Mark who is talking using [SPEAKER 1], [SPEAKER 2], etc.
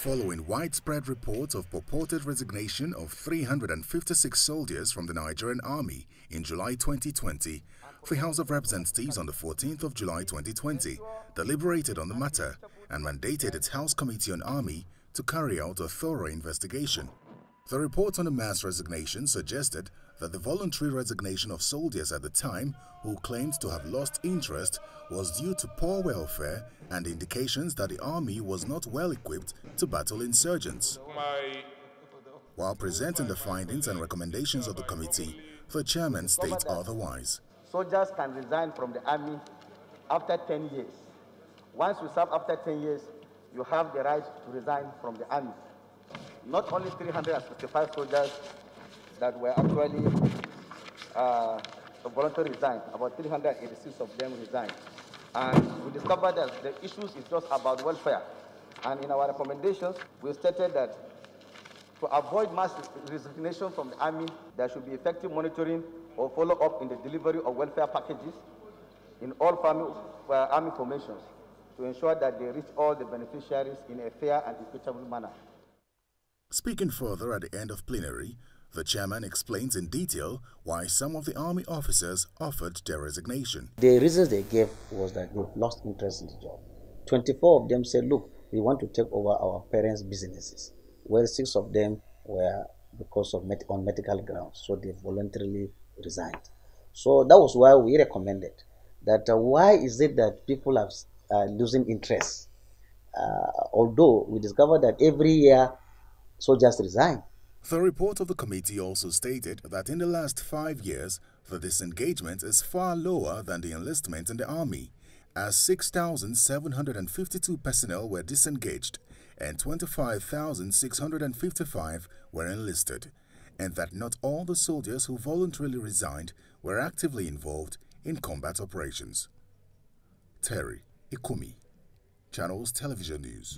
[SPEAKER 1] following widespread reports of purported resignation of 356 soldiers from the Nigerian Army in July 2020, the House of Representatives on the 14th of July 2020 deliberated on the matter and mandated its House Committee on Army to carry out a thorough investigation. The report on the mass resignation suggested that the voluntary resignation of soldiers at the time who claimed to have lost interest was due to poor welfare and indications that the army was not well equipped to battle insurgents. While presenting the findings and recommendations of the committee, the chairman states otherwise.
[SPEAKER 2] Soldiers can resign from the army after 10 years. Once you serve after 10 years, you have the right to resign from the army. Not only 365 soldiers that were actually voluntarily resigned, about 386 of them resigned. And we discovered that the issues is just about welfare. And in our recommendations, we stated that to avoid mass resignation from the army, there should be effective monitoring or follow-up in the delivery of welfare packages in all army formations to ensure that they reach all the beneficiaries in a fair and equitable manner.
[SPEAKER 1] Speaking further at the end of plenary, the chairman explains in detail why some of the army officers offered their resignation.
[SPEAKER 3] The reasons they gave was that they lost interest in the job. 24 of them said, look, we want to take over our parents' businesses. Well, 6 of them were because of on medical grounds, so they voluntarily resigned. So that was why we recommended that why is it that people are losing interest? Although we discovered that every year soldiers resign.
[SPEAKER 1] The report of the committee also stated that in the last 5 years, the disengagement is far lower than the enlistment in the army, as 6,752 personnel were disengaged and 25,655 were enlisted, and that not all the soldiers who voluntarily resigned were actively involved in combat operations. Terry Ikumi, Channels Television News.